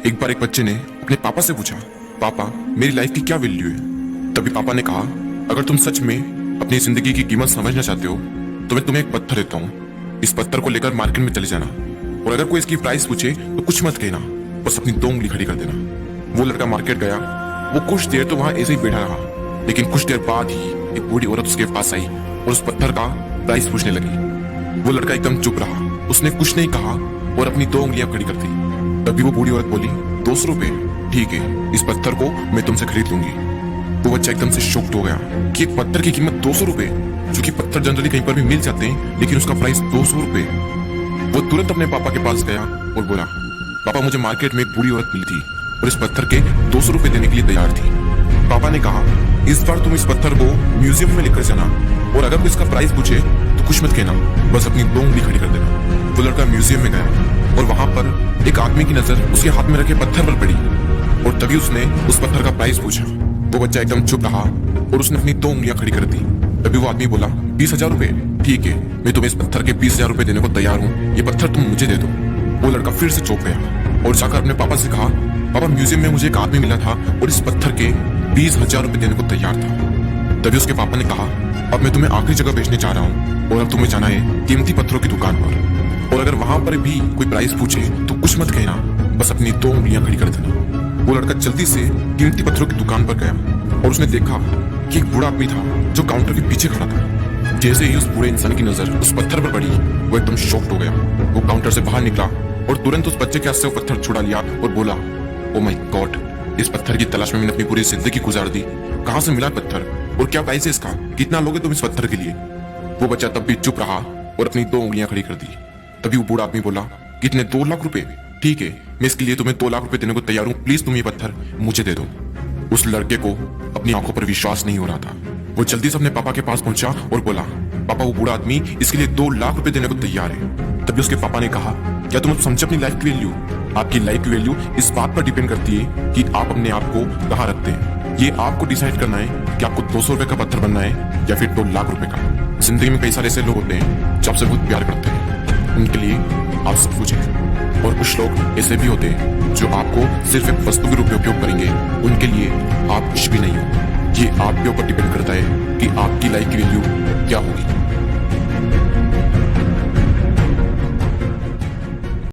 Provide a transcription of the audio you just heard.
एक बार एक बच्चे ने अपने पापा से पूछा, पापा मेरी लाइफ की क्या वैल्यू है। तभी पापा ने कहा, अगर तुम सच में अपनी जिंदगी की कीमत समझना चाहते हो तो मैं तुम्हें एक पत्थर देता हूँ। इस पत्थर को लेकर मार्केट में चले जाना और अगर कोई इसकी प्राइस पूछे तो कुछ मत कहना, बस अपनी 2 उंगली खड़ी कर देना। वो लड़का मार्केट गया। वो कुछ देर तो वहां ऐसे ही बैठा रहा, लेकिन कुछ देर बाद ही एक बूढ़ी औरत उसके पास आई और उस पत्थर का प्राइस पूछने लगी। वो लड़का एकदम चुप रहा, उसने कुछ नहीं कहा और अपनी 2 उंगलियां खड़ी कर दी। तभी वो बूढ़ी औरत बोली, 200 रुपए, ठीक है, इस पत्थर को मैं तुमसे खरीद लूंगी। वो बच्चा एकदम से शॉक्ड हो गया कि एक पत्थर की कीमत 200 रुपए, जो कि पत्थर जनरली कहीं पर भी मिल जाते हैं, लेकिन उसका प्राइस 200 रुपए। वो तुरंत अपने पापा के पास गया और बोला, पापा मुझे मार्केट में एक बूढ़ी औरत मिली थी और इस पत्थर के 200 रुपए देने के लिए तैयार थी। पापा ने कहा, इस बार तुम इस पत्थर को म्यूजियम में लेकर जाना और अगर कोई इसका प्राइस पूछे तो कुछ मत कहना, बस अपनी 2 उंगली खड़ी कर देना। वो लड़का म्यूजियम में गया और वहां पर एक आदमी की नजर उसके हाथ में रखे पत्थर पर पड़ी और तभी उसने उस पत्थर का प्राइस पूछा। वो बच्चा एकदम चुप रहा और उसने अपनी 2 उंगलियां खड़ी कर दी। तभी वो आदमी बोला, 20,000 रुपए, ठीक है, मैं तुम्हें इस पत्थर के 20,000 रुपए देने को तैयार हूँ, ये पत्थर तुम मुझे दे दो। वो लड़का फिर से चौंक गया और जाकर अपने पापा से कहा, पापा म्यूजियम में मुझे एक आदमी मिला था और इस पत्थर के 20,000 रुपए देने को तैयार था। तभी उसके पापा ने कहा, अब मैं तुम्हें आखिरी जगह भेजने जा रहा हूँ और अब तुम्हें जाना है कीमती पत्थरों की दुकान पर और अगर वहां पर भी कोई प्राइस पूछे तो कुछ मत कहना, बस अपनी 2 उंगलियां खड़ी कर देना। वो लड़का जल्दी से कीमती पत्थरों की दुकान पर गया और उसने देखा कि एक बूढ़ा आदमी था जो काउंटर के पीछे खड़ा था। जैसे ही उस बूढ़े इंसान की नजर उस पत्थर पर पड़ी, वो एकदम शॉक्ड हो गया। वो काउंटर से बाहर निकला और तुरंत उस बच्चे के हाथ से वो पत्थर छुड़ा लिया और बोला, ओ माय गॉड, इस पत्थर की तलाश में मैंने अपनी पूरी जिंदगी गुजार दी। कहां से मिला पत्थर और क्या प्राइस है इसका, कितना लोगे तुम इस पत्थर के लिए। वो बच्चा तब भी चुप रहा और अपनी 2 उंगलियां खड़ी कर दी। तभी वो बूढ़ा आदमी बोला, कितने, 2 लाख रुपए, ठीक है, मैं इसके लिए तुम्हें 2 लाख रुपए देने को तैयार हूँ, प्लीज तुम ये पत्थर मुझे दे दो। उस लड़के को अपनी आंखों पर विश्वास नहीं हो रहा था। वो जल्दी से अपने पापा के पास पहुंचा और बोला, पापा वो बूढ़ा आदमी इसके लिए 2 लाख रुपए देने को तैयार है। तभी उसके पापा ने कहा, क्या तुम समझे अपनी लाइफ की वैल्यू? आपकी लाइफ की वैल्यू इस बात पर डिपेंड करती है कि आप अपने आप को कहाँ रखते हैं। ये आपको डिसाइड करना है कि आपको 200 रुपए का पत्थर बनना है या फिर 2 लाख रुपए का। जिंदगी में कई सारे ऐसे लोग होते हैं जो आपसे बहुत प्यार करते हैं, उनके लिए आप सब कुछ है, और कुछ लोग ऐसे भी होते हैं जो आपको सिर्फ एक वस्तु के रूप में उपयोग करेंगे, उनके लिए आप कुछ भी नहीं हो। ये आपके ऊपर डिपेंड करता है कि आपकी लाइफ की वैल्यू क्या होगी।